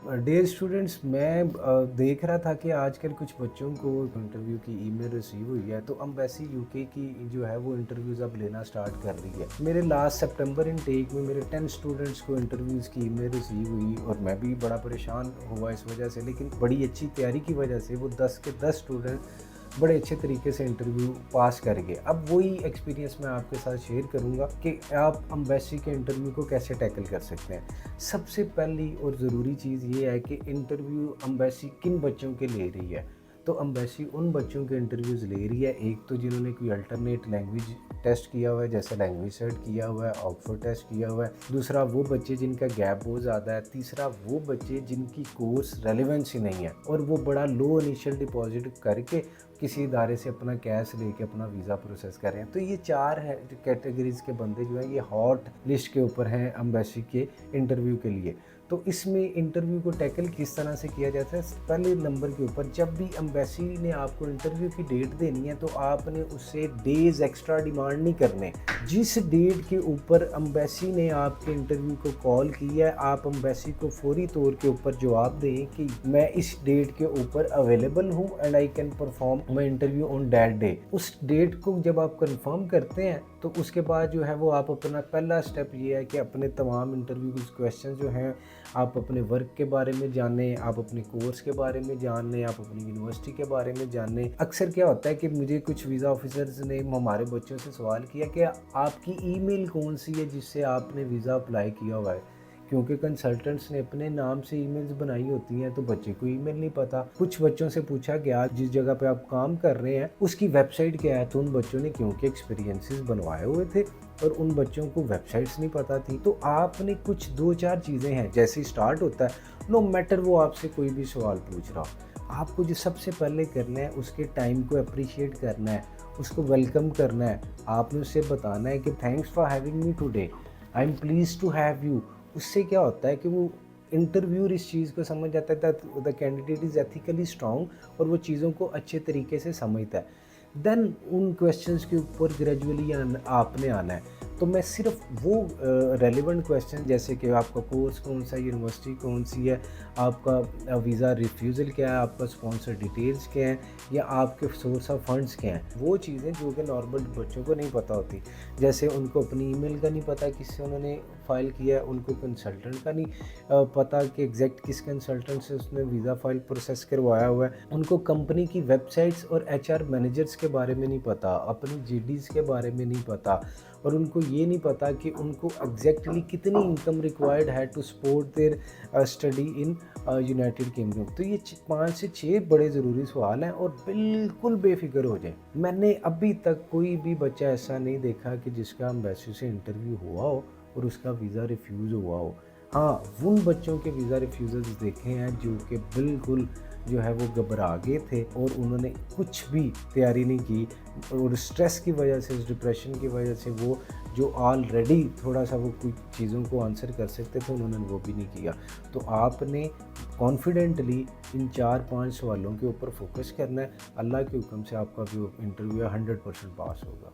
Dear students, मैं देख रहा था कि आजकल कुछ बच्चों को इंटरव्यू की ईमेल रिसीव हुई है, तो एम्बेसी यूके की जो है वो इंटरव्यूज़ अब लेना स्टार्ट कर रही है। मेरे लास्ट सितंबर इनटेक में मेरे 10 स्टूडेंट्स को इंटरव्यूज़ की ईमेल रिसीव हुई और मैं भी बड़ा परेशान हुआ इस वजह से, लेकिन बड़ी अच्छी तैयारी की वजह से वो 10 के 10 स्टूडेंट बड़े अच्छे तरीके से इंटरव्यू पास कर गए। अब वही एक्सपीरियंस मैं आपके साथ शेयर करूंगा कि आप एम्बेसी के इंटरव्यू को कैसे टैकल कर सकते हैं। सबसे पहली और ज़रूरी चीज़ ये है कि इंटरव्यू एम्बेसी किन बच्चों के ले रही है। तो एम्बेसी उन बच्चों के इंटरव्यूज़ ले रही है, एक तो जिन्होंने कोई अल्टरनेट लैंग्वेज टेस्ट किया हुआ है, जैसे लैंग्वेज सर्ट किया हुआ है, ऑक्सफोर्ड टेस्ट किया हुआ है। दूसरा वो बच्चे जिनका गैप बहुत ज़्यादा है। तीसरा वो बच्चे जिनकी कोर्स रेलिवेंस ही नहीं है और वो बड़ा लो इनिशियल डिपॉजिट करके किसी इदारे से अपना कैश लेके अपना वीज़ा प्रोसेस कर रहे हैं। तो ये चार है कैटेगरीज के बंदे जो हैं, ये हॉट लिस्ट के ऊपर हैं एम्बेसी के इंटरव्यू के लिए। तो इसमें इंटरव्यू को टैकल किस तरह से किया जाता है। पहले नंबर के ऊपर, जब भी एम्बेसी ने आपको इंटरव्यू की डेट देनी है तो आपने उससे डेज़ एक्स्ट्रा डिमांड नहीं करने। जिस डेट के ऊपर एम्बेसी ने आपके इंटरव्यू को कॉल किया है, आप एम्बेसी को फौरी तौर के ऊपर जवाब दें कि मैं इस डेट के ऊपर अवेलेबल हूँ and I can perform my interview on that day. उस डेट को जब आप कंफर्म करते हैं तो उसके बाद जो है वो आप अपना पहला स्टेप ये है कि अपने तमाम इंटरव्यू के क्वेश्चन जो हैं आप अपने वर्क के बारे में जानें, आप अपने कोर्स के बारे में जान लें, आप अपनी यूनिवर्सिटी के बारे में जानें। अक्सर क्या होता है कि मुझे कुछ वीज़ा ऑफिसर्स ने हमारे बच्चों से सवाल किया कि आपकी ईमेल कौन सी है जिससे आपने वीज़ा अप्लाई किया हुआ है, क्योंकि कंसल्टेंट्स ने अपने नाम से ईमेल्स बनाई होती हैं तो बच्चे को ईमेल नहीं पता। कुछ बच्चों से पूछा गया जिस जगह पे आप काम कर रहे हैं उसकी वेबसाइट क्या है, तो उन बच्चों ने क्योंकि एक्सपीरियंसेस बनवाए हुए थे और उन बच्चों को वेबसाइट्स नहीं पता थी। तो आपने कुछ 2-4 चीज़ें हैं, जैसे ही स्टार्ट होता है, नो मैटर वो आपसे कोई भी सवाल पूछ रहा हो, आपको जो सबसे पहले करना है उसके टाइम को अप्रिशिएट करना है, उसको वेलकम करना है। आपने उससे बताना है कि thanks for having me today, I am please to have you. उससे क्या होता है कि वो इंटरव्यूअर इस चीज़ को समझ जाता है that the candidate is ethically strong और वो चीज़ों को अच्छे तरीके से समझता है। देन उन क्वेश्चंस के ऊपर ग्रेजुअली आपने आना है। तो मैं सिर्फ वो रेलिवेंट क्वेश्चन, जैसे कि आपका कोर्स कौन सा है, यूनिवर्सिटी कौन सी है, आपका वीज़ा रिफ्यूज़ल क्या है, आपका स्पॉन्सर डिटेल्स क्या हैं, या आपके सोर्स ऑफ फंड्स क्या हैं, वो चीज़ें जो कि नॉर्मल बच्चों को नहीं पता होती। जैसे उनको अपनी ईमेल का नहीं पता किससे उन्होंने फ़ाइल किया है, उनको कंसल्टेंट का नहीं पता कि एग्जैक्ट किस कंसल्टेंट से उसने वीज़ा फ़ाइल प्रोसेस करवाया हुआ है, उनको कंपनी की वेबसाइट्स और एचआर मैनेजर्स के बारे में नहीं पता, अपनी जीडीज़ के बारे में नहीं पता, और उनको ये नहीं पता कि उनको एग्जैक्टली कितनी इनकम रिक्वायर्ड है to support their study in United Kingdom. तो ये 5 से 6 बड़े ज़रूरी सवाल हैं और बिल्कुल बेफिक्र हो जाए। मैंने अभी तक कोई भी बच्चा ऐसा नहीं देखा कि जिसका एम्बेसी से इंटरव्यू हुआ हो और उसका वीज़ा रिफ्यूज़ हुआ हो। हाँ, उन बच्चों के वीज़ा रिफ्यूज़ल्स देखे हैं जो कि बिल्कुल जो है वो घबरा गए थे और उन्होंने कुछ भी तैयारी नहीं की और स्ट्रेस की वजह से, उस डिप्रेशन की वजह से वो जो ऑलरेडी थोड़ा सा वो कुछ चीज़ों को आंसर कर सकते थे उन्होंने वो भी नहीं किया। तो आपने कॉन्फिडेंटली इन 4-5 सवालों के ऊपर फोकस करना है। अल्लाह के हुक्म से आपका जो इंटरव्यू है 100% पास होगा।